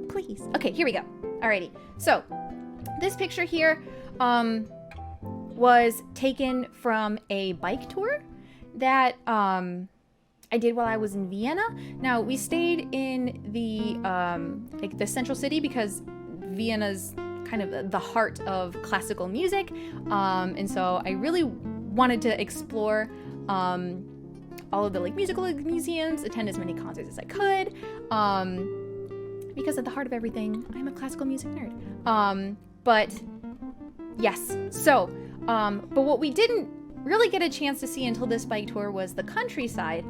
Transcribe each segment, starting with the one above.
please. Okay, here we go. Alrighty. So, this picture here was taken from a bike tour that I did while I was in Vienna. Now, we stayed in the like the central city because Vienna's kind of the heart of classical music, and so I really wanted to explore all of the like musical museums, attend as many concerts as I could, because at the heart of everything, I'm a classical music nerd. But yes, so but what we didn't really get a chance to see until this bike tour was the countryside.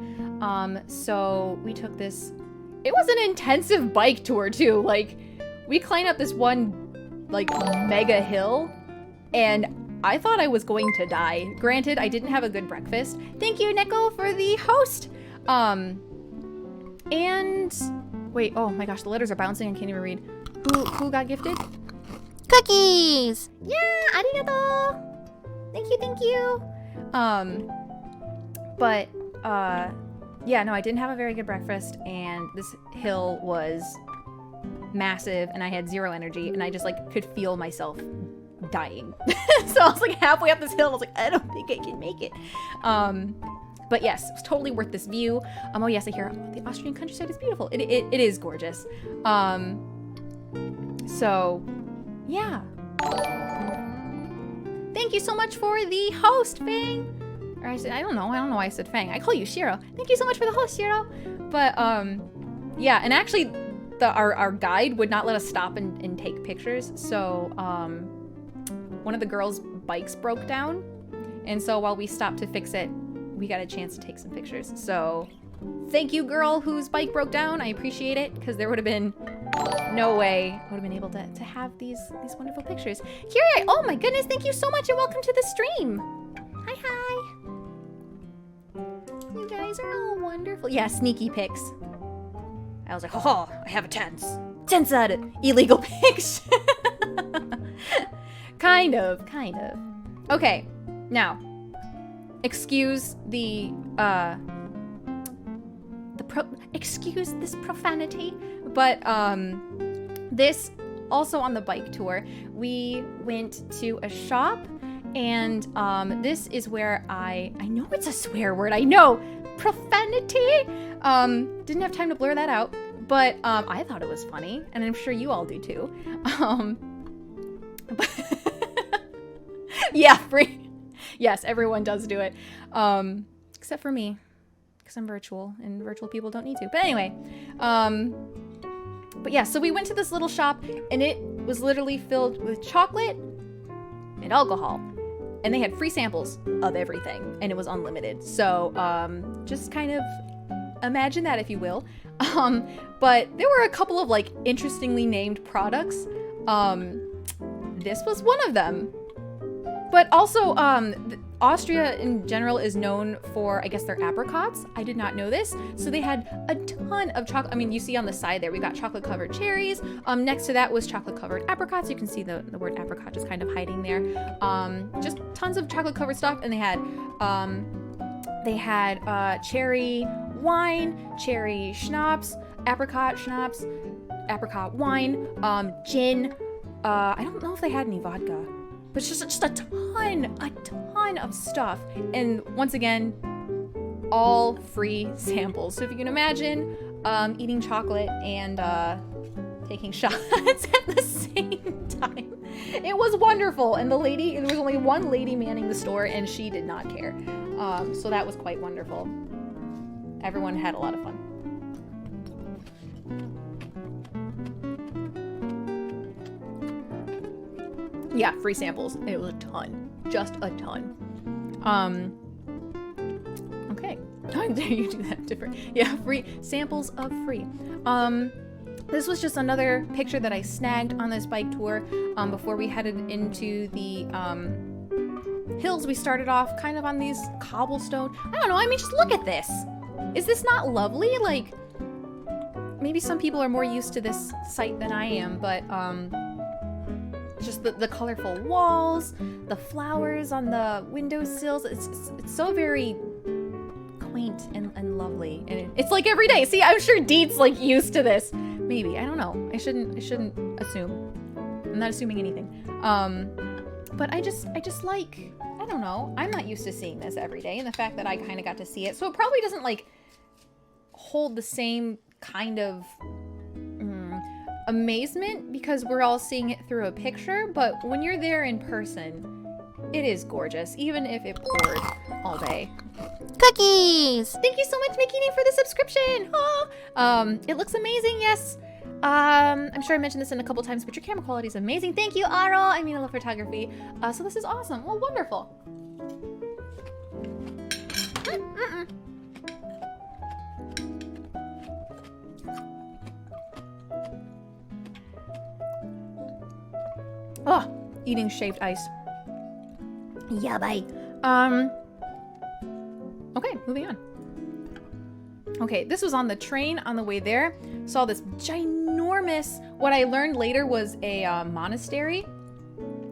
So we took this, it was an intensive bike tour too. Like, we climbed up this one like mega hill and I thought I was going to die. Granted, I didn't have a good breakfast. Thank you, Nico, for the host. And wait, oh my gosh, the letters are bouncing. I can't even read. Who got gifted? Cookies! Yeah, arigato. Thank you. But yeah, no, I didn't have a very good breakfast, and this hill was massive, and I had zero energy, and I just like could feel myself dying. So I was like halfway up this hill, I was like, I don't think I can make it. But yes, it was totally worth this view. Oh yes, I hear the Austrian countryside is beautiful. It is gorgeous. So yeah. Thank you so much for the host, Fang. Or I don't know why I said Fang. I call you Shiro. Thank you so much for the host, Shiro. But yeah, and actually our guide would not let us stop and take pictures. So one of the girls' bikes broke down, and so while we stopped to fix it, we got a chance to take some pictures. So thank you, girl whose bike broke down. I appreciate it, because there would have been no way I would have been able to have these wonderful pictures. Kira, oh my goodness, thank you so much and welcome to the stream. Hi. You guys are all wonderful. Yeah, sneaky pics. I was like, oh, I have a chance. Chance at it. Illegal pics. Kind of. Okay, now, excuse the excuse this profanity, but this also on the bike tour, we went to a shop, and this is where I know it's a swear word, I know, profanity, didn't have time to blur that out, but I thought it was funny, and I'm sure you all do too. Yeah, free. Yes, everyone does do it, except for me, because I'm virtual, and virtual people don't need to. But anyway, but yeah, so we went to this little shop, and it was literally filled with chocolate and alcohol, and they had free samples of everything, and it was unlimited. So just kind of imagine that, if you will. But there were a couple of like interestingly named products. This was one of them. But also, Austria in general is known for, I guess, their apricots. I did not know this. So they had a ton of chocolate. I mean, you see on the side there, we got chocolate-covered cherries. Next to that was chocolate-covered apricots. You can see the word apricot just kind of hiding there. Just tons of chocolate-covered stuff. And they had cherry wine, cherry schnapps, apricot wine, gin. I don't know if they had any vodka. But it's just a ton of stuff. And once again, all free samples. So if you can imagine eating chocolate and taking shots at the same time. It was wonderful. And the lady, there was only one lady manning the store, and she did not care. So that was quite wonderful. Everyone had a lot of fun. Yeah, free samples. It was a ton. Just a ton. Okay. You do that different. Yeah, free samples of free. This was just another picture that I snagged on this bike tour before we headed into the hills. We started off kind of on these cobblestone. I don't know, I mean, just look at this. Is this not lovely? Like, maybe some people are more used to this site than I am, but just the colorful walls, the flowers on the windowsills. It's so very quaint and lovely. And it's like every day. See, I'm sure Deet's like used to this. Maybe. I don't know. I shouldn't assume. I'm not assuming anything. But I just like, I don't know. I'm not used to seeing this every day, and the fact that I kind of got to see it. So it probably doesn't like hold the same kind of amazement because we're all seeing it through a picture, but when you're there in person, it is gorgeous, even if it poured all day. Cookies! Thank you so much, Mikini, for the subscription. It looks amazing, yes. I'm sure I mentioned this in a couple times, but your camera quality is amazing. Thank you, Aro. I mean, I love photography. So this is awesome. Well, wonderful. Oh, eating shaved ice. Yeah, bye. Okay, moving on. Okay, this was on the train on the way there. Saw this ginormous, what I learned later was a monastery.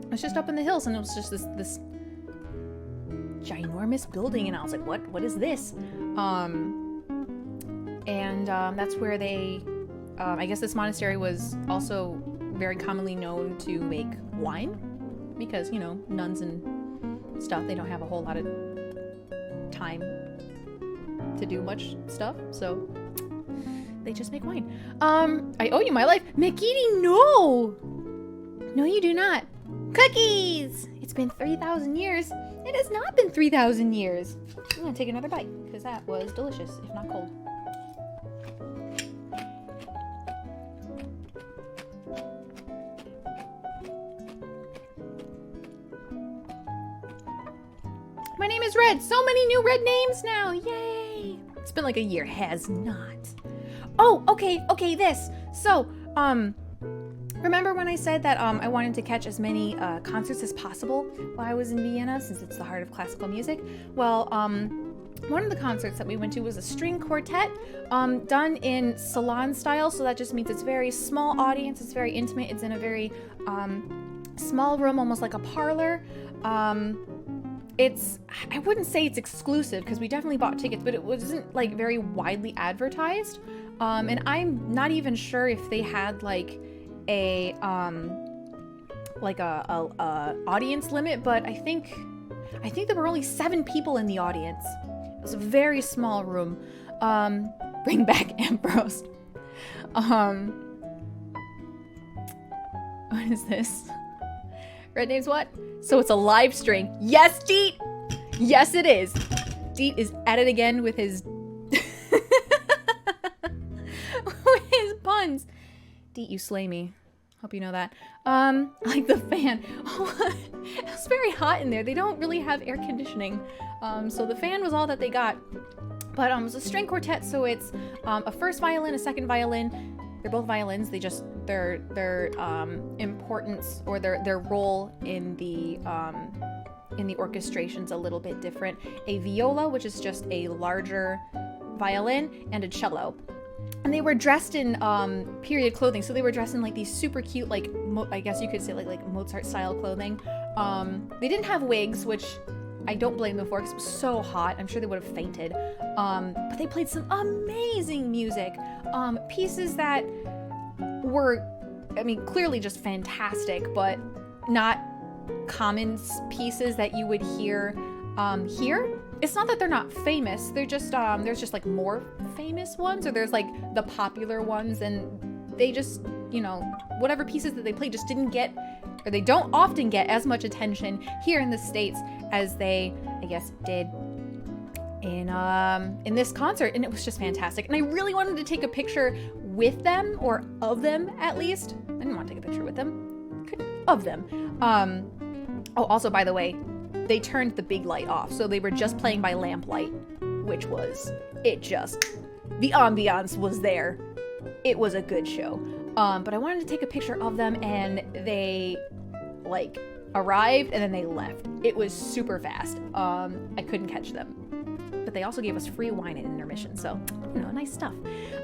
It was just up in the hills, and it was just this ginormous building, and I was like, what is this? That's where they, I guess this monastery was also very commonly known to make wine, because, you know, nuns and stuff, they don't have a whole lot of time to do much stuff, so they just make wine. I owe you my life. Mikiti, no! No, you do not. Cookies! It's been 3,000 years. It has not been 3,000 years. I'm gonna take another bite, because that was delicious, if not cold. My name is Red. So many new red names now. Yay. It's been like a year. Has not. Oh, okay, this. So, remember when I said that I wanted to catch as many concerts as possible while I was in Vienna, since it's the heart of classical music? Well, one of the concerts that we went to was a string quartet done in salon style. So that just means it's very small audience. It's very intimate. It's in a very small room, almost like a parlor. I wouldn't say it's exclusive because we definitely bought tickets, but it wasn't like very widely advertised. And I'm not even sure if they had like a audience limit, but I think there were only 7 people in the audience. It was a very small room. Bring back Ambrose. What is this? Red name's what? So it's a live string. Yes, Deet! Yes, it is. Deet is at it again with his with his puns. Deet, you slay me. Hope you know that. Like the fan. It's very hot in there. They don't really have air conditioning. So the fan was all that they got. But it was a string quartet, so it's a first violin, a second violin. They're both violins. They just their importance or their role in the orchestration's a little bit different. A viola, which is just a larger violin, and a cello. And they were dressed in period clothing, so they were dressed in like these super cute, like I guess you could say like Mozart style clothing. They didn't have wigs, which I don't blame them for because it was so hot. I'm sure they would have fainted. But they played some amazing music. Pieces that were, I mean, clearly just fantastic, but not common pieces that you would hear here. It's not that they're not famous. They're just, there's just like more famous ones, or there's like the popular ones, and they just, you know, whatever pieces that they play just didn't get, or they don't often get as much attention here in the States as they, I guess, did in this concert, and it was just fantastic. And I really wanted to take a picture with them, or of them at least. I didn't want to take a picture with them, of them. Oh, also, by the way, they turned the big light off, so they were just playing by lamplight, which was, the ambiance was there. It was a good show. But I wanted to take a picture of them, and they, like, arrived, and then they left. It was super fast. I couldn't catch them. But they also gave us free wine at intermission, so, you know, nice stuff.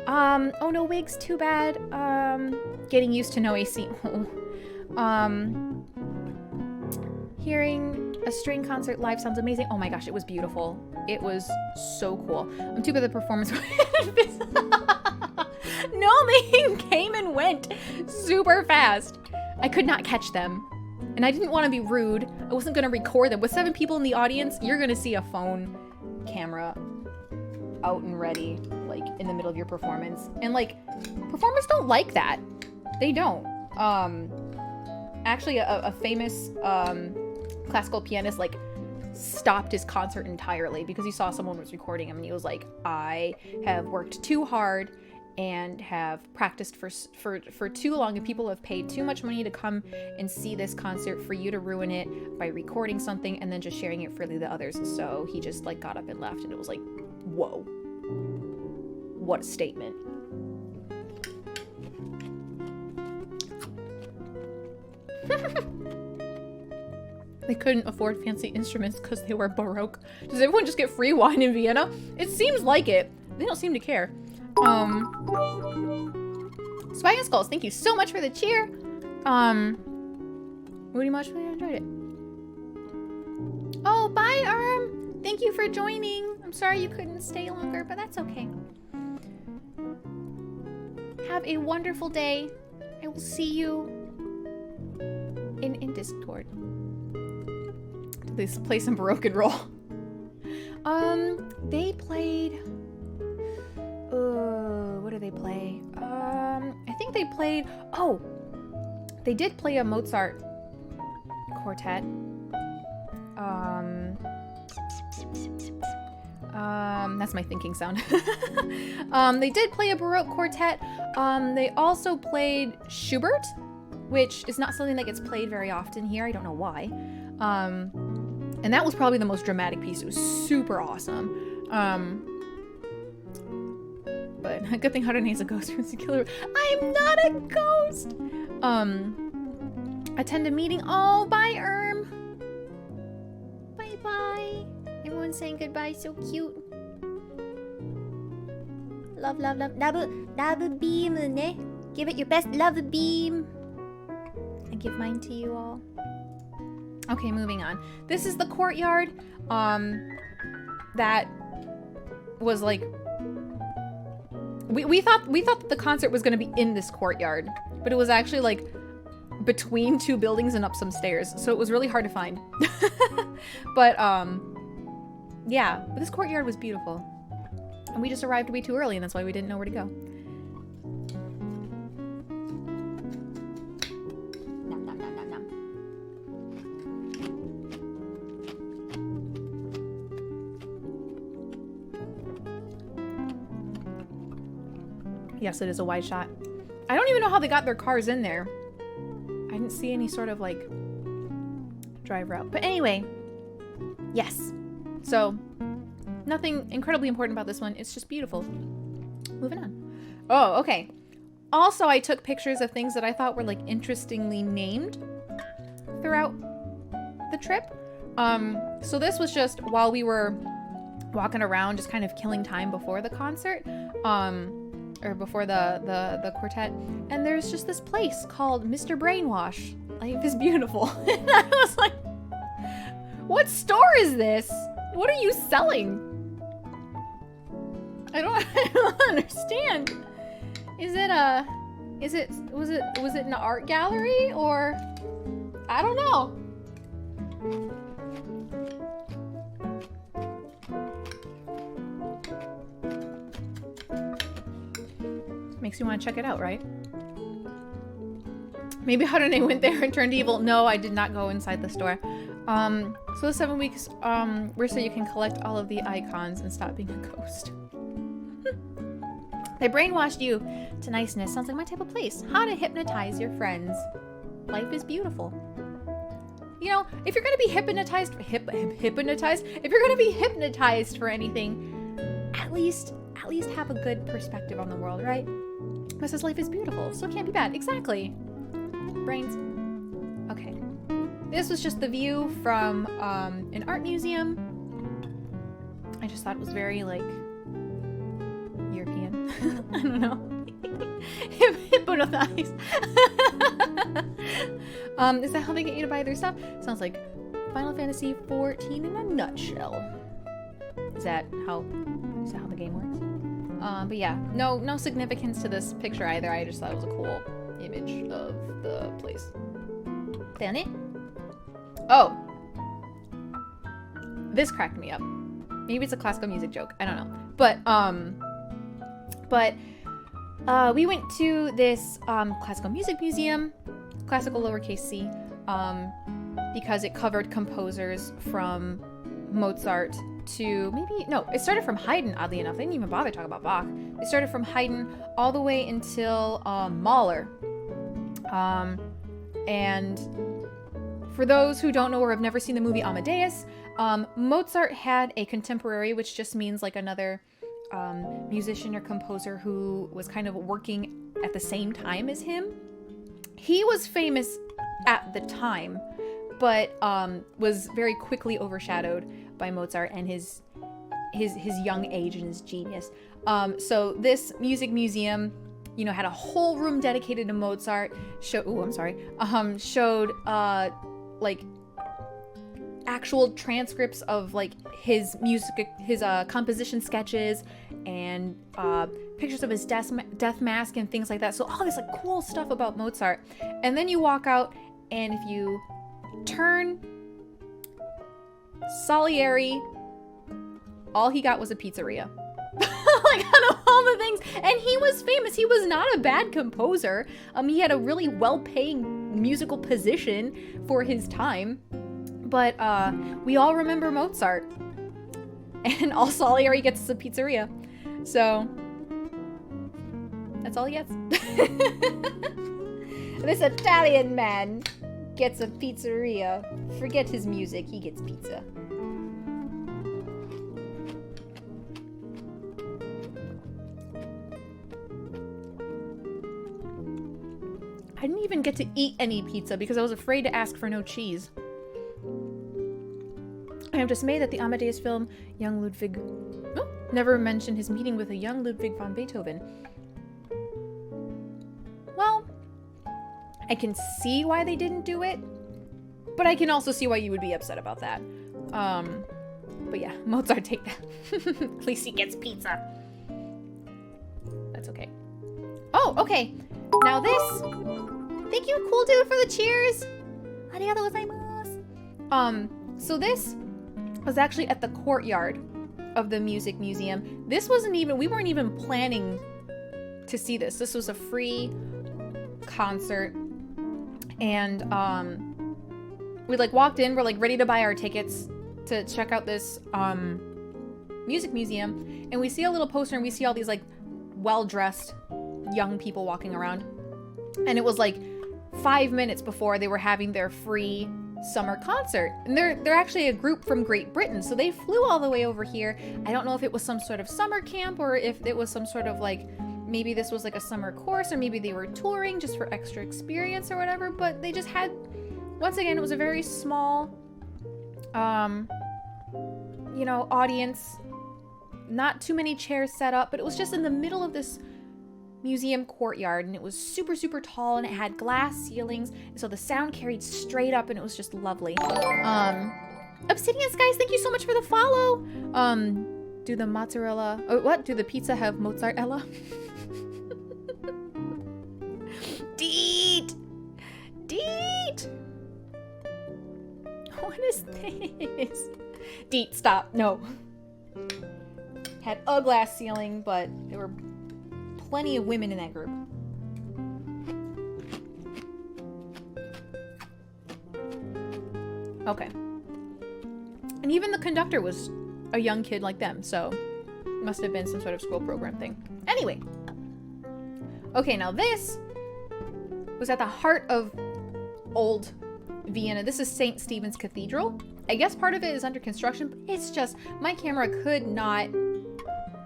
Oh, no wigs, too bad. Getting used to no AC. Hearing a string concert live sounds amazing. Oh my gosh, it was beautiful. It was so cool. I'm too bad the performance No, they came and went super fast. I could not catch them. And I didn't want to be rude. I wasn't going to record them. With 7 people in the audience, you're going to see a phone camera out and ready, like, in the middle of your performance. And, like, performers don't like that. They don't. Actually, a famous classical pianist, like, stopped his concert entirely because he saw someone was recording him, and he was like, I have worked too hard and have practiced for too long, and people have paid too much money to come and see this concert for you to ruin it by recording something and then just sharing it freely to others. So he just, like, got up and left, and it was like, whoa, what a statement. They couldn't afford fancy instruments because they were Baroque. Does everyone just get free wine in Vienna? It seems like it. They don't seem to care. Swag and Skulls, thank you so much for the cheer. Really much, really enjoyed it. Oh, bye, thank you for joining. I'm sorry you couldn't stay longer, but that's okay. Have a wonderful day. I will see you in Discord. They play some Baroque and roll. They played. What do they play? I think they played. Oh, they did play a Mozart quartet. That's my thinking sound. They did play a Baroque quartet. They also played Schubert, which is not something that gets played very often here. I don't know why. And that was probably the most dramatic piece. It was super awesome. But a good thing Harune is a ghost who's a killer. I'm not a ghost! Attend a meeting. Oh, bye, Bye-bye. Everyone's saying goodbye. So cute. Love, love, love. Love beam ne. Give it your best love beam. I give mine to you all. Okay, moving on. This is the courtyard. That was like we thought that the concert was gonna be in this courtyard, but it was actually like between 2 buildings and up some stairs, so it was really hard to find. But yeah, but this courtyard was beautiful, and we just arrived way too early, and that's why we didn't know where to go. Nom, nom, nom, nom, nom. Yes, it is a wide shot. I don't even know how they got their cars in there. I didn't see any sort of, like, drive route. But anyway, yes. So, nothing incredibly important about this one. It's just beautiful. Moving on. Oh, okay. Also, I took pictures of things that I thought were, like, interestingly named throughout the trip. So this was just while we were walking around, just kind of killing time before the concert. Or before the quartet, and there's just this place called Mr. Brainwash. Life is beautiful. And I was like, what store is this? What are you selling? I don't understand. Was it an art gallery, or I don't know. Makes you want to check it out, right? Maybe Harune went there and turned evil. No, I did not go inside the store. So the 7 weeks were so you can collect all of the icons and stop being a ghost. They brainwashed you to niceness. Sounds like my type of place. How to hypnotize your friends. Life is beautiful. You know, if you're gonna be hypnotized, if you're gonna be hypnotized for anything, at least have a good perspective on the world, right? Because life is beautiful, so it can't be bad. Exactly. Brains. Okay. This was just the view from an art museum. I just thought it was very, like, European. I don't know. Hypnotized. Is that how they get you to buy their stuff? Sounds like Final Fantasy 14 in a nutshell. Is that how the game works? But yeah, no significance to this picture either. I just thought it was a cool image of the place. Oh, this cracked me up. Maybe it's a classical music joke. I don't know. But we went to this classical music museum, classical lowercase c, because it covered composers from Mozart to it started from Haydn, oddly enough. They didn't even bother talking about Bach. They started from Haydn all the way until Mahler. And for those who don't know or have never seen the movie Amadeus, Mozart had a contemporary, which just means like another musician or composer who was kind of working at the same time as him. He was famous at the time, but was very quickly overshadowed by Mozart and his young age and his genius. So this music museum, had a whole room dedicated to Mozart. Showed like actual transcripts of like his music, his composition sketches, and pictures of his death mask and things like that. So all this like cool stuff about Mozart. And then you walk out, and if you turn Salieri, all he got was a pizzeria. Like out of all the things, and he was famous. He was not a bad composer. He had a really well-paying musical position for his time. But we all remember Mozart, and all Salieri gets is a pizzeria. So that's all he gets. This Italian man gets a pizzeria. Forget his music, he gets pizza. I didn't even get to eat any pizza because I was afraid to ask for no cheese. I am dismayed that the Amadeus film Young Ludwig never mentioned his meeting with a young Ludwig von Beethoven. Well, I can see why they didn't do it, but I can also see why you would be upset about that. But yeah, Mozart, take that. At least he gets pizza. That's okay. Oh, okay. Now this. Thank you, cool dude, for the cheers. Arigatou gozaimasu. So this was actually at the courtyard of the music museum. This wasn't even, we weren't even planning to see this. This was a free concert. And we like walked in, we're like ready to buy our tickets to check out this music museum. And we see a little poster and we see all these like well-dressed young people walking around. And it was like 5 minutes before they were having their free summer concert. And they're actually a group from Great Britain, so they flew all the way over here. I don't know if it was some sort of summer camp or if it was some sort of like, maybe this was like a summer course, or maybe they were touring just for extra experience or whatever, but they just had, once again, it was a very small audience, not too many chairs set up, but it was just in the middle of this museum courtyard, and it was super, super tall, and it had glass ceilings, so the sound carried straight up, and it was just lovely. Obsidian Skies, thank you so much for the follow. Do the mozzarella, do the pizza have mozzarella? Deet! What is this? Deet, stop, no. Had a glass ceiling, but there were plenty of women in that group. Okay. And even the conductor was a young kid like them, so it must have been some sort of school program thing. Anyway. Okay, now this was at the heart of old Vienna. This is St. Stephen's Cathedral. I guess part of it is under construction, but it's just, my camera could not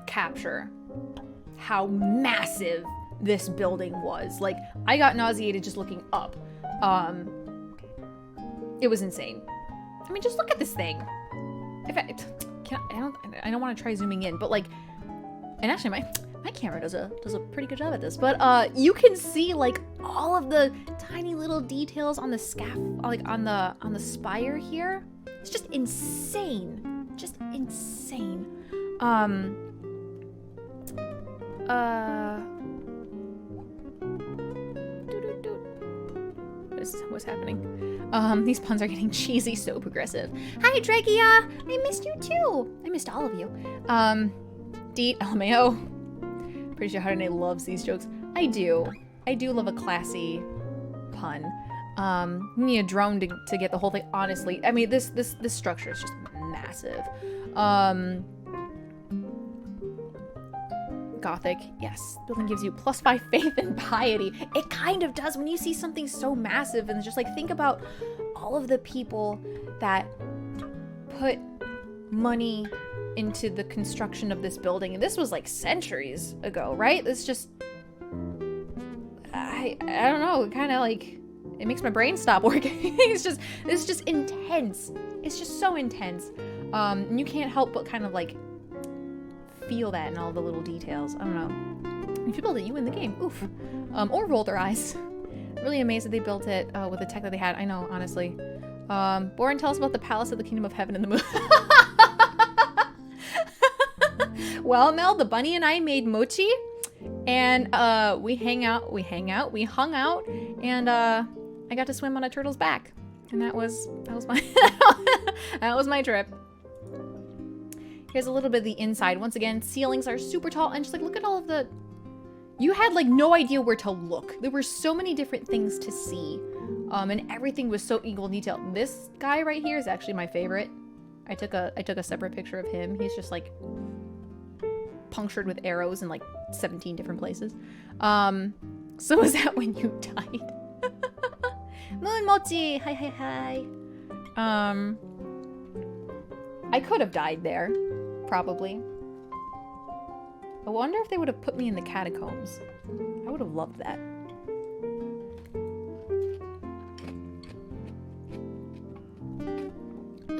capture how massive this building was. Like, I got nauseated just looking up. It was insane. I mean, just look at this thing. I don't want to try zooming in, but like, and actually my camera does a pretty good job at this, but you can see like all of the tiny little details on the like on the spire here. It's just insane. What's happening? These puns are getting cheesy, so progressive. Hi, Dragia! I missed you too! I missed all of you. Deet, LMAO. Pretty sure Harune loves these jokes. I do. I do love a classy pun. You need a drone to get the whole thing, honestly. I mean, this structure is just massive. Gothic, yes. Building gives you +5 faith and piety. It kind of does when you see something so massive, and just like think about all of the people that put money into the construction of this building. And this was like centuries ago, right? It's just, I don't know, kind of like, it makes my brain stop working. It's just intense. It's just so intense. And you can't help but kind of like feel that in all the little details. I don't know. If you build it, you win the game. Oof. Or roll their eyes. Really amazed that they built it with the tech that they had. I know, honestly. Boren, tell us about the Palace of the Kingdom of Heaven and the Moon. Well, Mel, the bunny and I made mochi, and we hung out, and I got to swim on a turtle's back, and that was my that was my trip. Here's a little bit of the inside. Once again, ceilings are super tall, and just like look at all of the. You had like no idea where to look. There were so many different things to see, and everything was so equal detail. This guy right here is actually my favorite. I took a separate picture of him. He's just like punctured with arrows in like 17 different places. So is that when you died? Moon Mochi, hi. I could have died there, probably. I wonder if they would have put me in the catacombs. I would have loved that.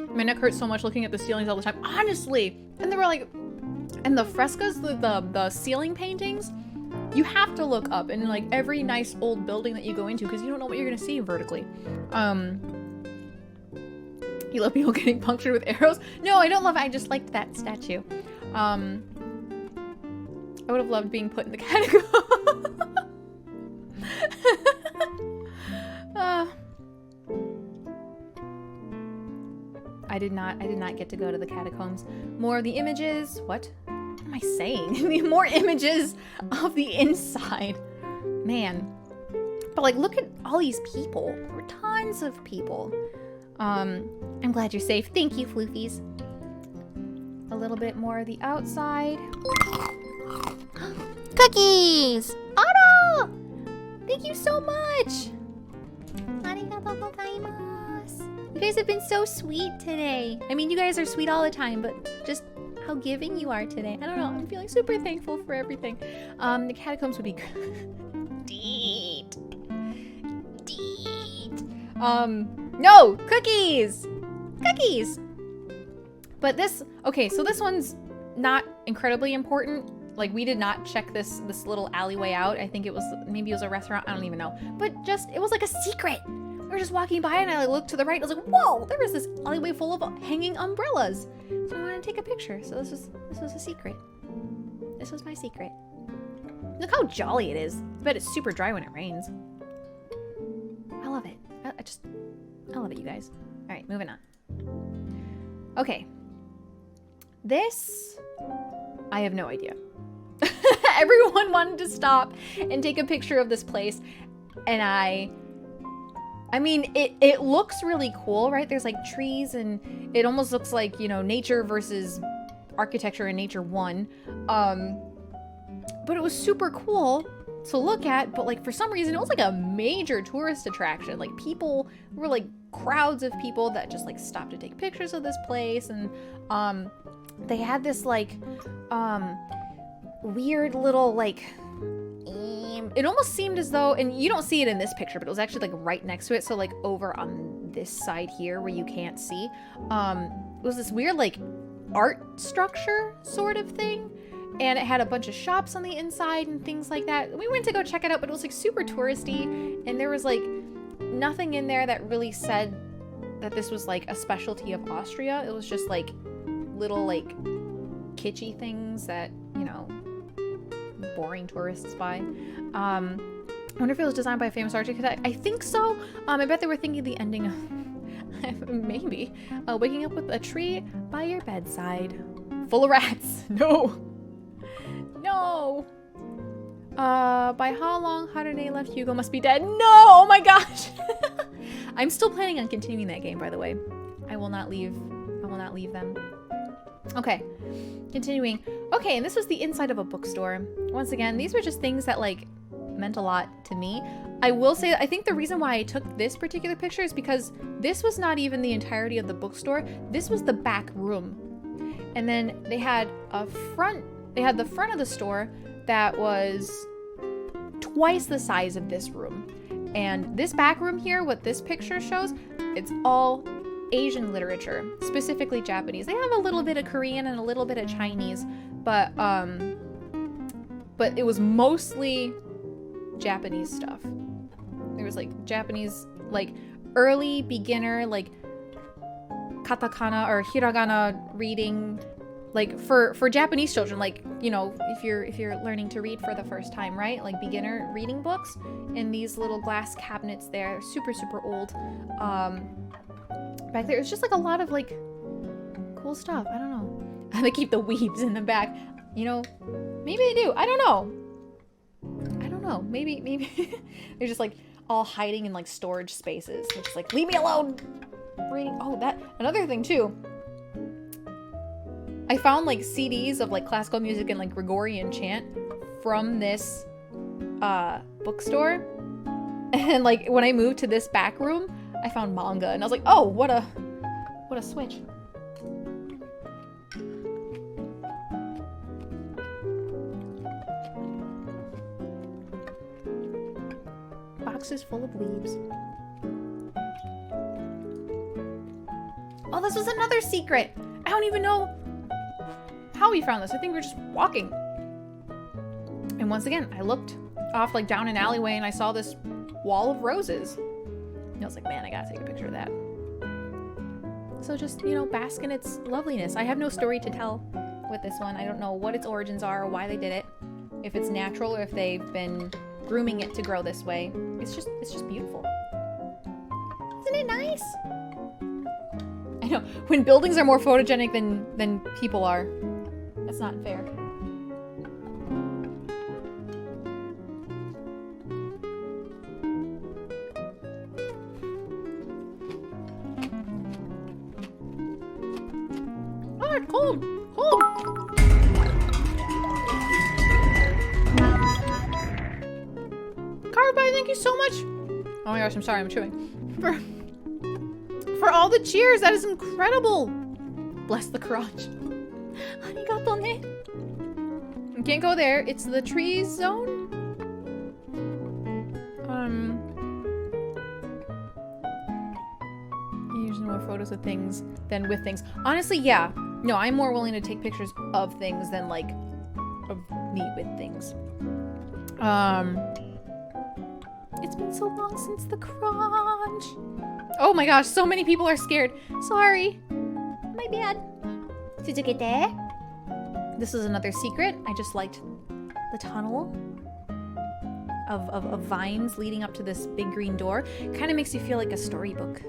My neck hurts so much looking at the ceilings all the time. Honestly! And they were like, and the frescoes, the ceiling paintings, you have to look up in like every nice old building that you go into because you don't know what you're gonna see vertically. You love people getting punctured with arrows? No, I don't love it. I just liked that statue. I would have loved being put in the catacomb. I did not get to go to the catacombs. More of the images. What am I saying? More images of the inside. Man. But like, look at all these people. There were tons of people. I'm glad you're safe. Thank you, Floofies. A little bit more of the outside. Cookies! Otto! Thank you so much! Arigatou gozaimasu. You guys have been so sweet today. I mean, you guys are sweet all the time, but just how giving you are today. I don't know. I'm feeling super thankful for everything. The catacombs would be good. Deet. No! Cookies! Cookies! But this, okay, so this one's not incredibly important. Like, we did not check this little alleyway out. I think it was, maybe it was a restaurant. I don't even know. But just, it was like a secret. We were just walking by and I like, looked to the right. I was like, whoa, there was this alleyway full of hanging umbrellas. So I wanted to take a picture. So this was a secret. This was my secret. Look how jolly it is. I bet it's super dry when it rains. I love it. I love it, you guys. All right, moving on. Okay. This, I have no idea. Everyone wanted to stop and take a picture of this place, and I mean, it looks really cool, right? There's like trees, and it almost looks like, you know, nature versus architecture in Nature 1. But it was super cool to look at, but like for some reason it was like a major tourist attraction. Like people were like crowds of people that just like stopped to take pictures of this place, and they had this like weird little like it almost seemed as though, and you don't see it in this picture, but it was actually like right next to it, so like over on this side here where you can't see, it was this weird like art structure sort of thing, and it had a bunch of shops on the inside and things like that. We went to go check it out, but it was like super touristy, and there was like nothing in there that really said that this was like a specialty of Austria. It was just like little like kitschy things that, you know, boring tourist spy. I wonder if it was designed by a famous architect. I think so. I bet they were thinking the ending of maybe waking up with a tree by your bedside full of rats. No. No. By how long Harune left, Hugo must be dead. No! Oh my gosh! I'm still planning on continuing that game, by the way. I will not leave them. Okay. Continuing. Okay, and this was the inside of a bookstore. Once again, these were just things that, like, meant a lot to me. I will say that I think the reason why I took this particular picture is because this was not even the entirety of the bookstore. This was the back room. And then they had the front of the store that was twice the size of this room. And this back room here, what this picture shows, it's all Asian literature, specifically Japanese. They have a little bit of Korean and a little bit of Chinese, but it was mostly Japanese stuff. There was like Japanese, like early beginner, like katakana or hiragana reading, like for Japanese children, like, you know, if you're learning to read for the first time, right? Like beginner reading books in these little glass cabinets there, super old. Back there, it's just like a lot of like cool stuff. I don't know. They keep the weebs in the back. You know, maybe they do. I don't know. Maybe they're just like all hiding in like storage spaces. They're just like, leave me alone. Reading. Oh, that another thing too. I found like CDs of like classical music and like Gregorian chant from this bookstore. And like when I moved to this back room, I found manga and I was like, oh, what a switch. Boxes full of leaves. Oh, this was another secret. I don't even know how we found this. I think we were just walking. And once again, I looked off like down an alleyway and I saw this wall of roses. And I was like, man, I gotta take a picture of that. So just, you know, bask in its loveliness. I have no story to tell with this one. I don't know what its origins are or why they did it. If it's natural or if they've been grooming it to grow this way. It's just beautiful. Isn't it nice? I know, when buildings are more photogenic than people are, that's not fair. Oh, it's cold! Cold! Carby, thank you so much! Oh my gosh, I'm sorry, I'm chewing. For all the cheers, that is incredible! Bless the crotch. Arigato ne. You can't go there, it's the trees zone? Usually more photos of things than with things. Honestly, yeah. No, I'm more willing to take pictures of things than like of me with things. It's been so long since the crunch. Oh my gosh, so many people are scared. Sorry. My bad. 続けて This is another secret. I just liked the tunnel of vines leading up to this big green door. Kind of makes you feel like a storybook.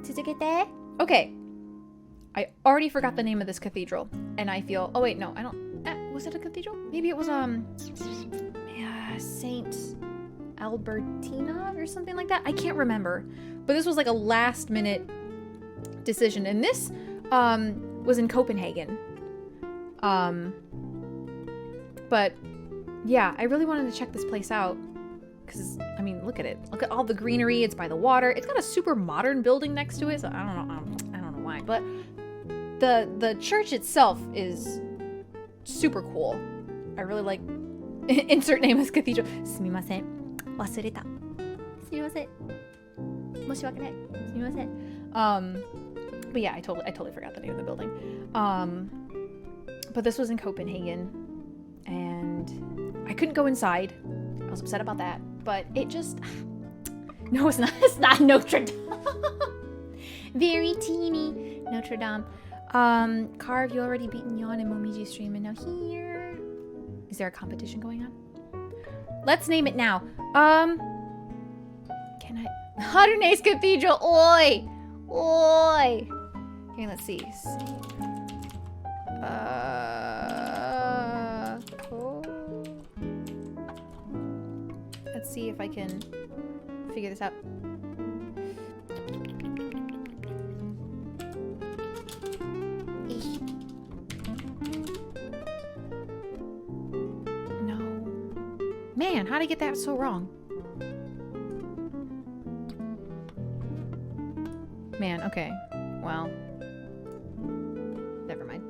続けて Okay. I already forgot the name of this cathedral. And I feel... Oh wait, no, I don't... was it a cathedral? Maybe it was, Saint Albertina or something like that? I can't remember. But this was like a last minute decision. And this was in Copenhagen. But yeah, I really wanted to check this place out. Because, I mean, look at it. Look at all the greenery. It's by the water. It's got a super modern building next to it. So I don't know why. But the church itself is super cool. I really like... Insert name as cathedral. すみません。忘れた。すみません。申し訳ない。すみません。But yeah, I totally forgot the name of the building. But this was in Copenhagen, and I couldn't go inside. I was upset about that. But it just... No, it's not. It's not Notre Dame. Very teeny Notre Dame. Carve, you already beaten Yawn and Momiji stream, and now here. Is there a competition going on? Let's name it now. Can I? Harune's Cathedral. Oi, oi. Okay, let's see. Cool. Let's see if I can figure this out. No. Man, how'd I get that so wrong? Man, okay. Well. Never mind.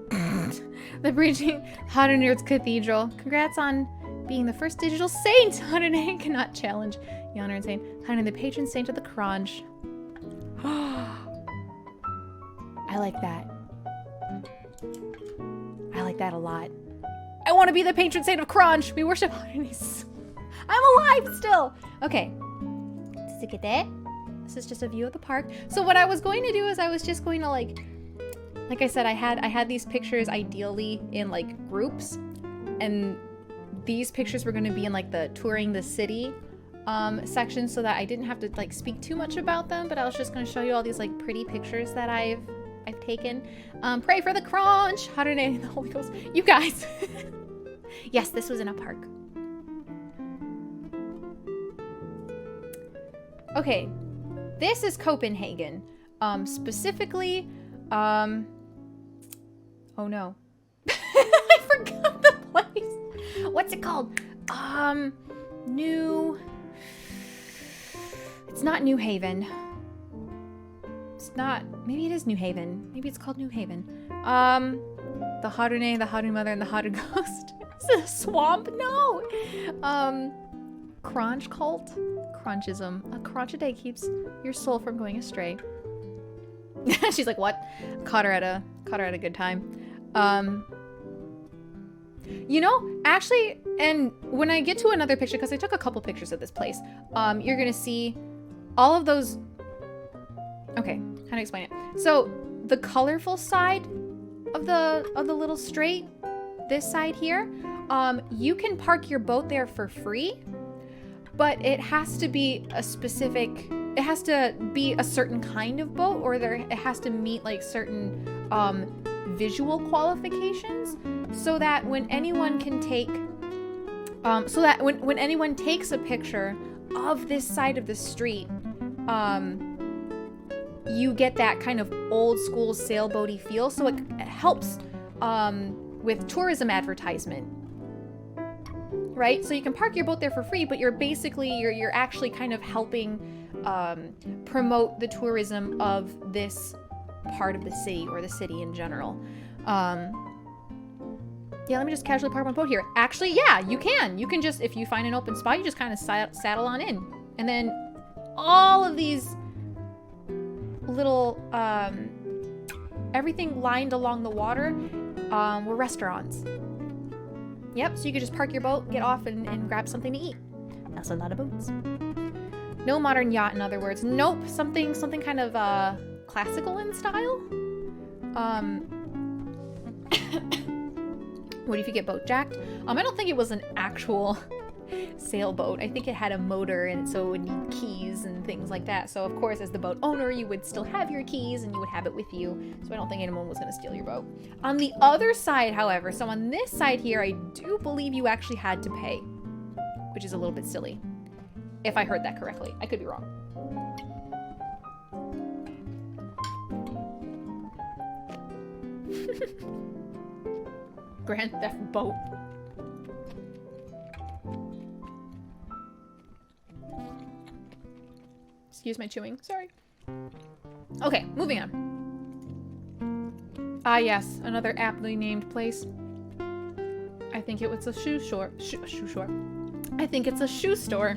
The Breaching Harune's Cathedral. Congrats on being the first digital saint. Harune cannot challenge Yonner and Saint. Harune, the patron saint of the Crunch. I like that. I like that a lot. I want to be the patron saint of Crunch. We worship Harune's. I'm alive still. Okay. This is just a view of the park. So what I was going to do is I was just going to like I said, I had these pictures ideally in like groups, and these pictures were going to be in like the touring the city section, so that I didn't have to like speak too much about them, but I was just going to show you all these like pretty pictures that I've taken. Pray for the Crunch, Harune and the Holy Ghost. You guys. Yes, this was in a park. Okay. This is Copenhagen. Specifically, oh no. I forgot the place. What's it called? It's not New Haven. It's not, maybe it is New Haven. Maybe it's called New Haven. The Harune, the Haru Mother, and the Haru Ghost. Is it a swamp? No. Crunch cult? Crunchism. A crunch a day keeps your soul from going astray. She's like, what? Caught her at a good time. You know, actually, and when I get to another picture, because I took a couple pictures of this place, you're gonna see all of those. Okay, how to explain it? So the colorful side of the little strait, this side here, you can park your boat there for free, but it has to be a specific. It has to be a certain kind of boat, or it has to meet like certain visual qualifications, so that when anyone can take, when anyone takes a picture of this side of the street, you get that kind of old school sailboaty feel. So it helps with tourism advertisement. Right? So you can park your boat there for free, but you're actually kind of helping promote the tourism of this part of the city, or the city in general. Yeah, let me just casually park my boat here. Actually, yeah, you can. You can just, if you find an open spot, you just kind of saddle on in. And then all of these little, everything lined along the water were restaurants. Yep, so you could just park your boat, get off, and grab something to eat. That's a lot of boats. No modern yacht, in other words. Nope, something kind of classical in style. What if you get boat jacked? I don't think it was an actual sailboat. I think it had a motor, and so it would need keys and things like that. So of course, as the boat owner, you would still have your keys and you would have it with you. So I don't think anyone was going to steal your boat. On the other side, however, so on this side here, I do believe you actually had to pay, which is a little bit silly. If I heard that correctly. I could be wrong. Grand Theft Boat. Excuse my chewing. Sorry. Okay, moving on. Ah, yes, another aptly named place. I think it was a shoe store. Shoe store. I think it's a shoe store.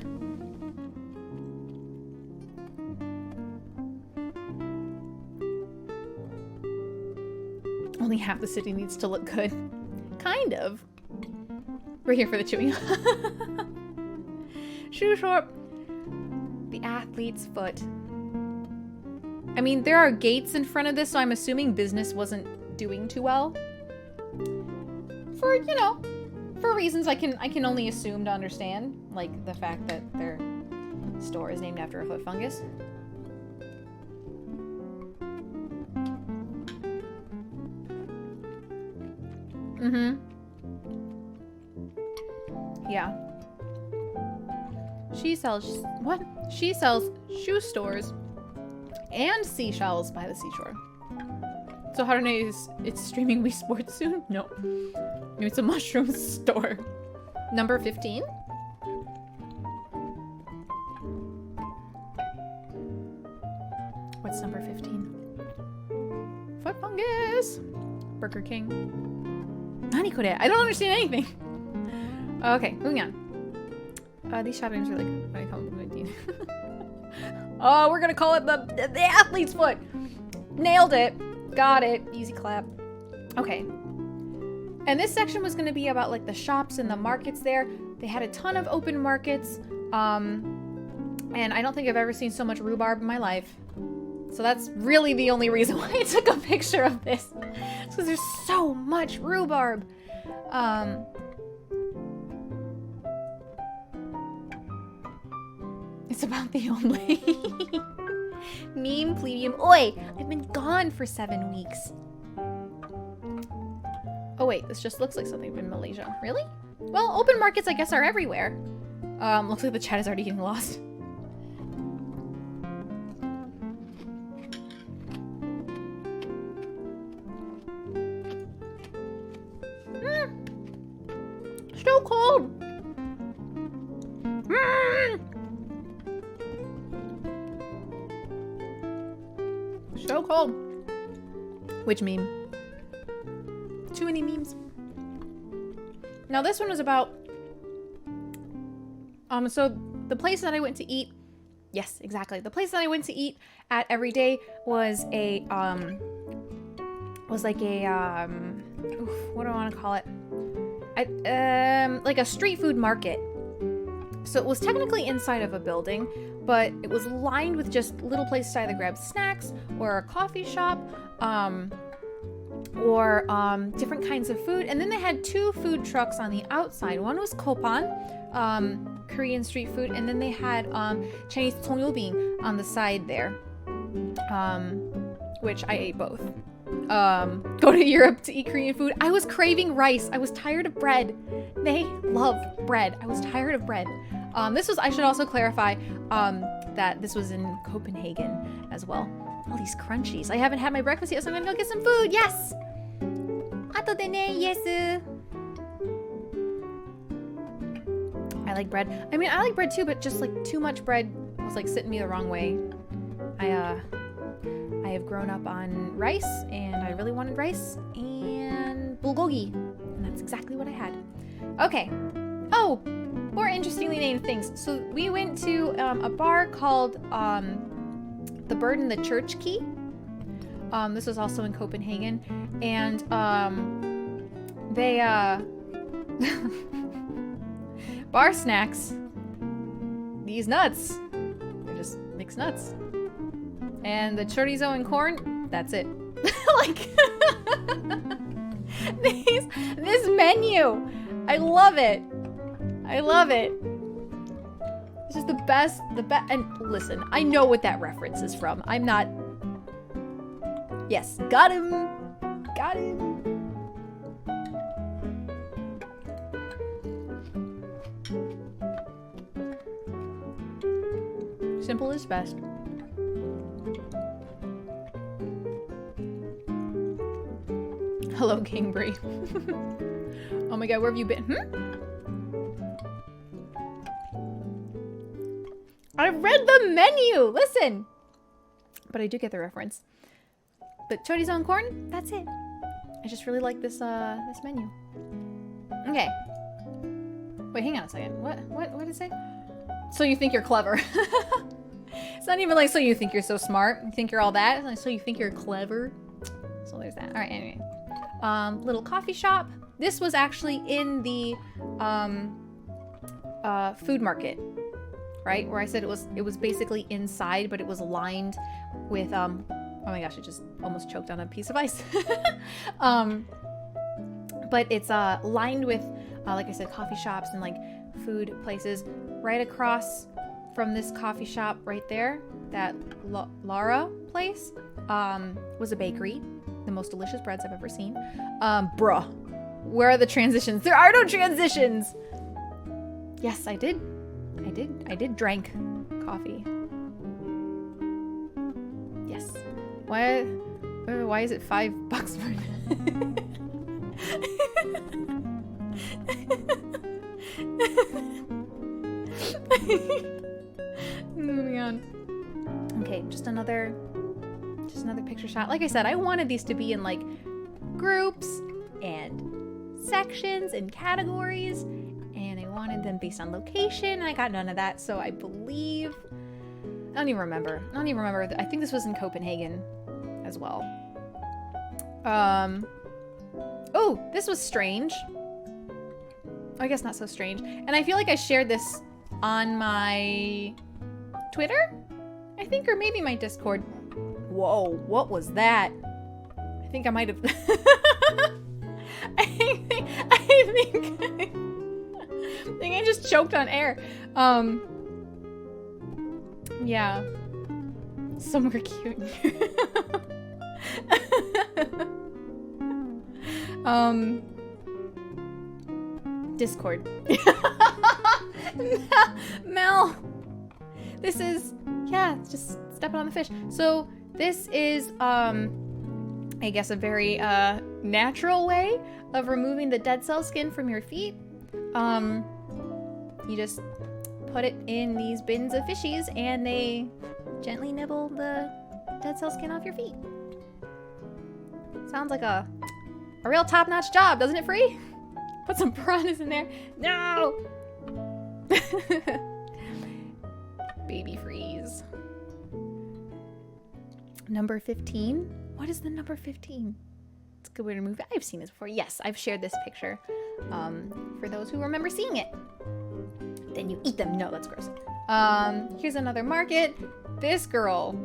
Only half the city needs to look good. Kind of. We're here for the chewing. Shoe shop. The athlete's foot. I mean, there are gates in front of this, so I'm assuming business wasn't doing too well. For, you know, for reasons I can only assume to understand, like the fact that their store is named after a foot fungus. Yeah. She sells what? She sells shoe stores and seashells by the seashore. So Harune it's streaming Wii Sports soon? No. Maybe it's a mushroom store. Number 15? What's number 15? Foot fungus! Burger King. Nani kore? I don't understand anything. Okay, moving on. These shop names are like when I come with 19. Oh, we're gonna call it the athlete's foot. Nailed it. Got it. Easy clap. Okay. And this section was gonna be about like the shops and the markets there. They had a ton of open markets. And I don't think I've ever seen so much rhubarb in my life. So that's really the only reason why I took a picture of this. It's because there's so much rhubarb. It's about the old lady. Meme plebeium. Oi! I've been gone for 7 weeks. Oh wait, this just looks like something from Malaysia. Really? Well, open markets I guess are everywhere. Looks like the chat is already getting lost. So cold. So cold. Which meme? Too many memes. Now this one was about so the place that I went to eat, yes, exactly. The place that I went to eat at every day was a what do I want to call it? Like a street food market. So it was technically inside of a building, but it was lined with just little places to either grab snacks or a coffee shop, or different kinds of food. And then they had 2 food trucks on the outside. One was Kopan, Korean street food, and then they had Chinese tongyobing on the side there, which I ate both. Go to Europe to eat Korean food. I was craving rice. I was tired of bread. They love bread. I was tired of bread. This was, I should also clarify, that this was in Copenhagen as well. All these crunchies. I haven't had my breakfast yet, so I'm gonna go get some food. Yes! Atode ne, yes! I like bread. I mean, I like bread too, but just like too much bread was like sitting me the wrong way. I have grown up on rice, and I really wanted rice and bulgogi, and that's exactly what I had. Okay. Oh, more interestingly named things. So we went to a bar called The Bird and the Church Key. This was also in Copenhagen, and they bar snacks. These nuts. They're just mixed nuts. And the chorizo and corn, that's it. Like, this menu, I love it. I love it. It's just the best, and listen, I know what that reference is from. I'm not, yes, got him. Got him. Simple is best. Hello, Kingbury. Oh my god, where have you been? I read the menu! Listen! But I do get the reference. But chorizo and corn, that's it. I just really like this this menu. Okay. Wait, hang on a second. What did it say? So you think you're clever. It's not even like so you think you're so smart. You think you're all that. It's like so you think you're clever. So there's that. Alright, anyway. Little coffee shop. This was actually in the food market, right? Where I said it was basically inside, but it was lined with Oh my gosh, I just almost choked on a piece of ice. But it's lined with, like I said, coffee shops and like food places. Right across from this coffee shop right there, that Lara place, was a bakery. The most delicious breads I've ever seen. Bruh, where are the transitions? There are no transitions! Yes, I did drank coffee. Yes. Why is it $5 for moving on. Okay, just another picture shot. Like I said, I wanted these to be in like groups and sections and categories, and I wanted them based on location, and I got none of that, so I believe I don't even remember. I think this was in Copenhagen as well. Oh, this was strange. I guess not so strange. And I feel like I shared this on my Twitter, I think, or maybe my Discord. Whoa, what was that? I think I might have... I think I just choked on air. Yeah. Somewhere cute. Discord. Mel. This is, yeah, just stepping on the fish. So this is, I guess a very, natural way of removing the dead cell skin from your feet. You just put it in these bins of fishies and they gently nibble the dead cell skin off your feet. Sounds like a real top-notch job, doesn't it, Free? Put some piranhas in there. No! Baby freeze. Number 15? What is the number 15? It's a good way to move it. I've seen this before. Yes, I've shared this picture. For those who remember seeing it. Then you eat them. No, that's gross. Here's another market. This girl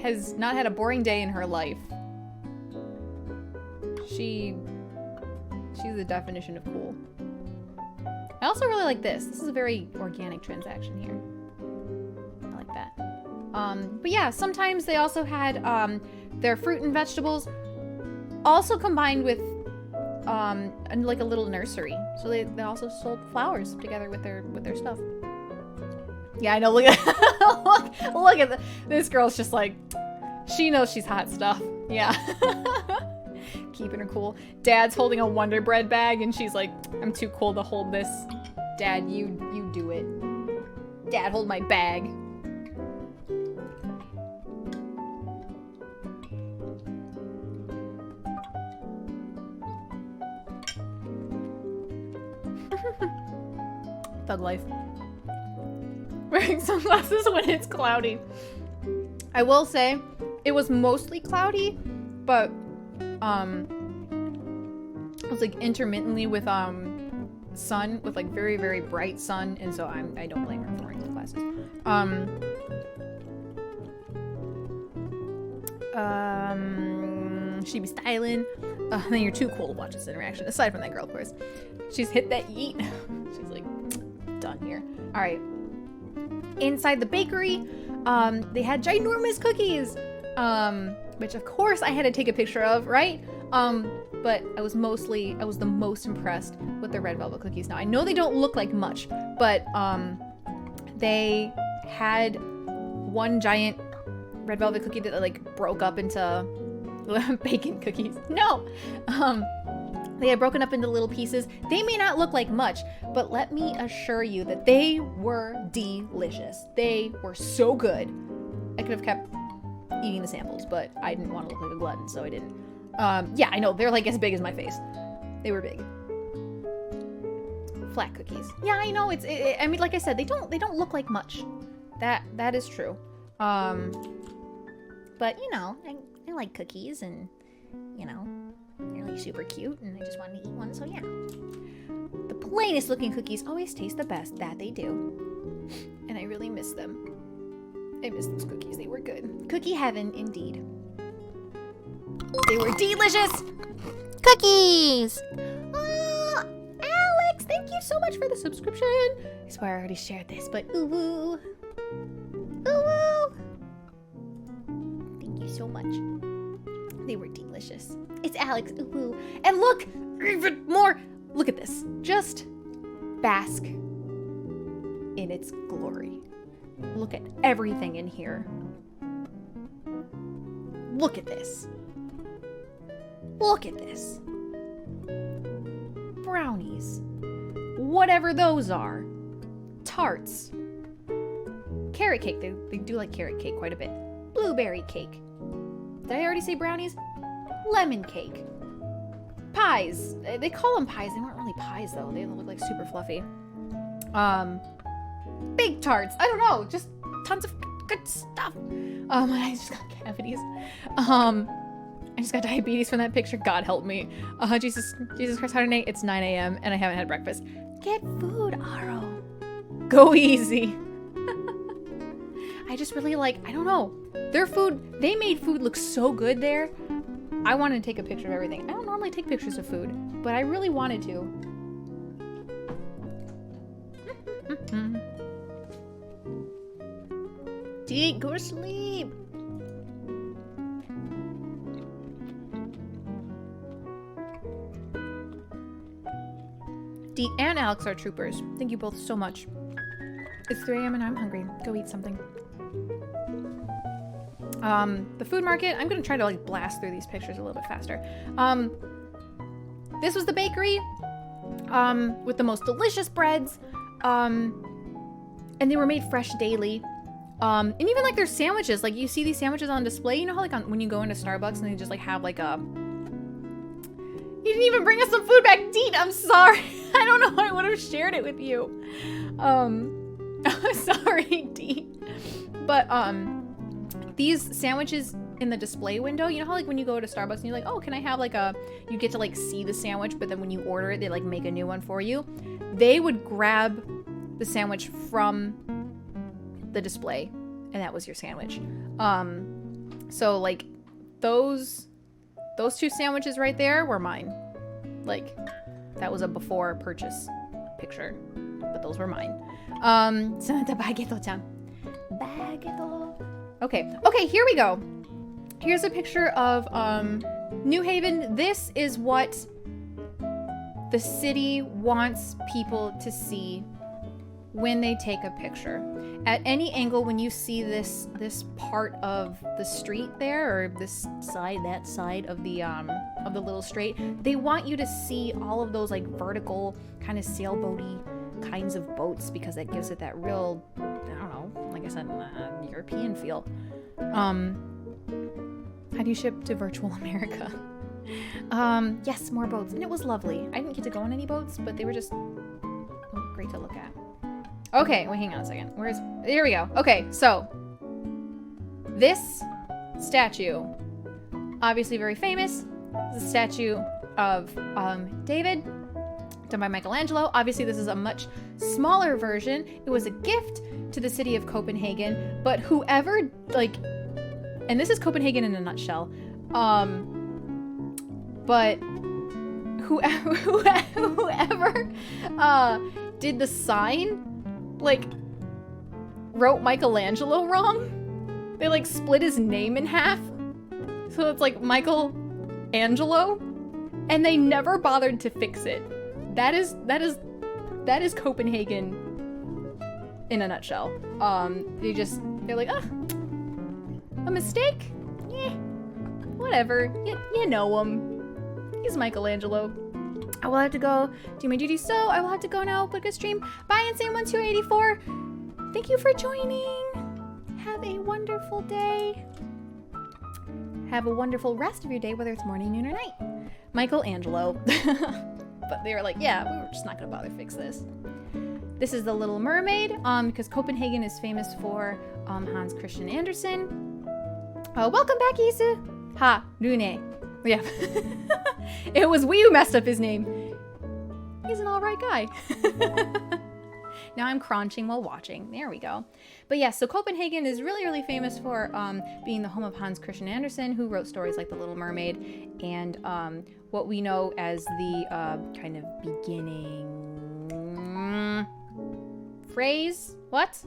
has not had a boring day in her life. She's the definition of cool. I also really like this. This is a very organic transaction here. I like that. But yeah, sometimes they also had their fruit and vegetables also combined with like a little nursery. So they also sold flowers together with their stuff. Yeah, I know. Look at look at this girl's just like, she knows she's hot stuff. Yeah. Keeping her cool. Dad's holding a Wonder Bread bag and she's like, I'm too cool to hold this. Dad, you do it. Dad, hold my bag. Thug life. Wearing sunglasses when it's cloudy. I will say, it was mostly cloudy, but it was like intermittently with sun, with like very, very bright sun, and so I don't blame her for wearing sunglasses. She be styling. Then you're too cool to watch this interaction. Aside from that girl, of course. She's hit that yeet. She's like, done here. All right. Inside the bakery, they had ginormous cookies, which of course I had to take a picture of, right? But I was the most impressed with the red velvet cookies. Now I know they don't look like much, but they had one giant red velvet cookie that like broke up into bacon cookies. No! They had broken up into little pieces. They may not look like much, but let me assure you that they were delicious. They were so good. I could have kept eating the samples, but I didn't want to look like a glutton, so I didn't. Yeah, I know, they're like as big as my face. They were big. Flat cookies. Yeah, I know, I mean, like I said, they don't look like much. That is true. But, you know, I like cookies and, you know, they're like super cute and I just wanted to eat one, so yeah. The plainest looking cookies always taste the best, that they do. And I really miss them. I miss those cookies. They were good. Cookie heaven, indeed. They were delicious. Cookies! Oh, Alex, thank you so much for the subscription. I swear I already shared this, but ooh woo. Ooh woo. Thank you so much. They were delicious. It's Alex, ooh woo. And look, even more. Look at this. Just bask in its glory. Look at everything in here. Look at this. Look at this. Brownies. Whatever those are. Tarts. Carrot cake. They do like carrot cake quite a bit. Blueberry cake. Did I already say brownies? Lemon cake. Pies. They call them pies. They weren't really pies though. They look like super fluffy. Big tarts. I don't know. Just tons of good stuff. I just got cavities. I just got diabetes from that picture. God help me. Jesus Christ, Harune, it's 9 a.m. and I haven't had breakfast. Get food, Aro. Go easy. I just really like, I don't know. Their food, they made food look so good there. I wanted to take a picture of everything. I don't normally take pictures of food, but I really wanted to. Dee, go to sleep. Dee and Alex are troopers. Thank you both so much. It's 3 a.m. and I'm hungry. Go eat something. The food market. I'm gonna try to like blast through these pictures a little bit faster. This was the bakery. With the most delicious breads. And they were made fresh daily. And even like their sandwiches, like you see these sandwiches on display, you know how like when you go into Starbucks and they just like have like a, you didn't even bring us some food back, Deet, I'm sorry. I don't know, I would have shared it with you. Sorry, Deet. But, these sandwiches in the display window, you know how like when you go to Starbucks and you're like, oh, can I have like a, you get to like see the sandwich, but then when you order it, they like make a new one for you. They would grab the sandwich from the display and that was your sandwich. So like those two sandwiches right there were mine. Like that was a before purchase picture, but those were mine. Baguette-chan. Baguette. Okay, here we go. Here's a picture of New Haven. This is what the city wants people to see when they take a picture. At any angle, when you see this part of the street there, or this side, that side of the little strait, they want you to see all of those like vertical kind of sailboaty kinds of boats because that gives it that real, I don't know, like I said, European feel. How do you ship to virtual America? Yes, more boats, and it was lovely. I didn't get to go on any boats, but they were just great to look at. Okay, wait, hang on a second. Here we go. Okay, so this statue, obviously very famous. This is a statue of David, done by Michelangelo. Obviously, this is a much smaller version. It was a gift to the city of Copenhagen, but whoever, like, and this is Copenhagen in a nutshell, but whoever did the sign, like, wrote Michelangelo wrong. They, like, split his name in half. So it's, like, Michael-Angelo. And they never bothered to fix it. That is Copenhagen in a nutshell. They're like, a mistake? Yeah, whatever. You know him. He's Michelangelo. I will have to go do my duty, so I will have to go now. But good stream. Bye, Insane1284. Thank you for joining. Have a wonderful day. Have a wonderful rest of your day, whether it's morning, noon, or night. Michelangelo. But they were like, yeah, we were just not gonna bother fix this. This is the Little Mermaid, because Copenhagen is famous for Hans Christian Andersen. Welcome back, Isu. Harune. Yeah. It was we who messed up his name. He's an alright guy. Now I'm crunching while watching. There we go. But yeah, so Copenhagen is really, really famous for being the home of Hans Christian Andersen, who wrote stories like The Little Mermaid, and what we know as the kind of beginning phrase. What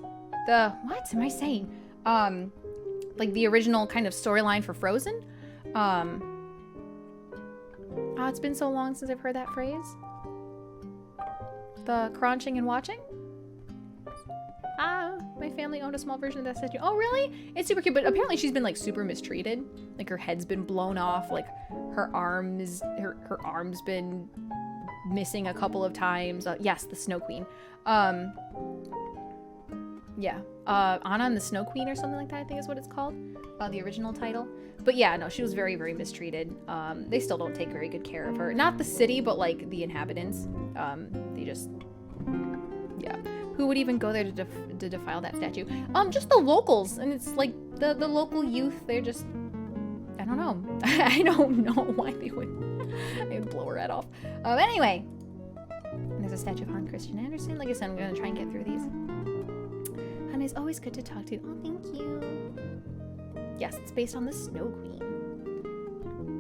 am I saying? Like the original kind of storyline for Frozen. Oh, it's been so long since I've heard that phrase. The crunching and watching. My family owned a small version of that statue. Oh, really? It's super cute, but apparently she's been like super mistreated. Like her head's been blown off. Like her arms been missing a couple of times. Yes, the Snow Queen. Yeah. Anna and the Snow Queen or something like that, I think is what it's called. The original title. But yeah, no, she was very, very mistreated. They still don't take very good care of her. Not the city, but like the inhabitants. They just, yeah. Who would even go there to defile that statue? Just the locals. And it's like the local youth, they're just, I don't know. I don't know why they would blow her head off. Anyway, there's a statue of Hans Christian Andersen. Like I said, I'm gonna try and get through these. And it's always good to talk to. Oh, thank you. Yes, it's based on the Snow Queen.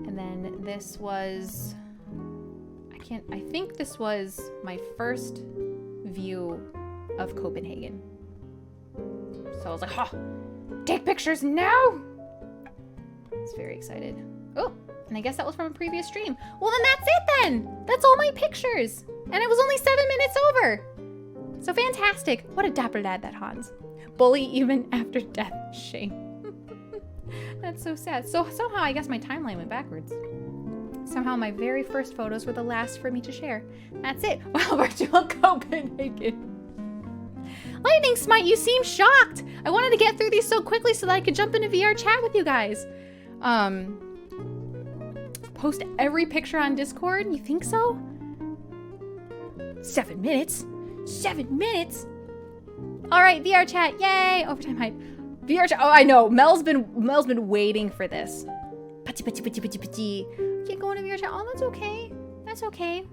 And then this was, I think this was my first view of Copenhagen. So I was like, take pictures now! I was very excited. Oh, and I guess that was from a previous stream. Well, then that's it then! That's all my pictures! And it was only 7 minutes over! So fantastic! What a dapper lad, that Hans. Bully even after death. Shame. That's so sad. So somehow I guess my timeline went backwards. Somehow my very first photos were the last for me to share. That's it. Wow, virtual Copenhagen. Lightning Smite, you seem shocked. I wanted to get through these so quickly so that I could jump into VR chat with you guys. Post every picture on Discord? You think so? 7 minutes? 7 minutes? All right, VR chat, yay! Overtime hype. VR chat, oh, I know. Mel's been waiting for this. Putty, putty, putty, putty, putty. Can't go into VR chat. Oh, that's okay. That's okay.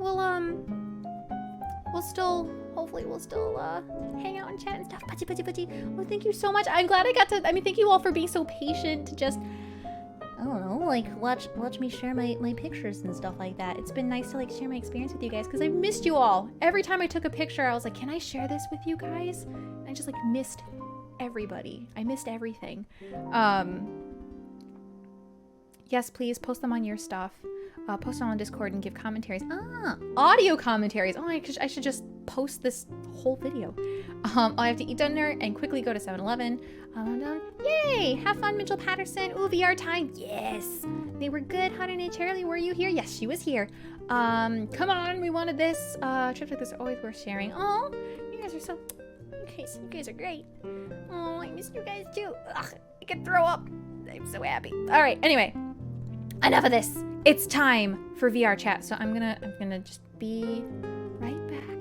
Hopefully we'll still hang out and chat and stuff. Putty, putty, putty. Well, thank you so much. I'm glad I got to, thank you all for being so patient to just, I don't know, like watch me share my pictures and stuff like that. It's been nice to like share my experience with you guys because I missed you all. Every time I took a picture, I was like, can I share this with you guys? And I just like missed everybody. I missed everything. Yes, please post them on your stuff. Post them on Discord and give commentaries. Audio commentaries. Oh, I should just post this whole video. I have to eat dinner and quickly go to 7-Eleven. I'm done. Yay! Have fun, Mitchell Patterson. Ooh, VR time. Yes. They were good. Harune Charlie, were you here? Yes, she was here. Come on, we wanted this. Trips like this are always worth sharing. Oh, you guys are so... You guys are great. Oh, I miss you guys too. Ugh, I can throw up. I'm so happy. All right, anyway. Enough of this. It's time for VR chat. So I'm gonna just be right back.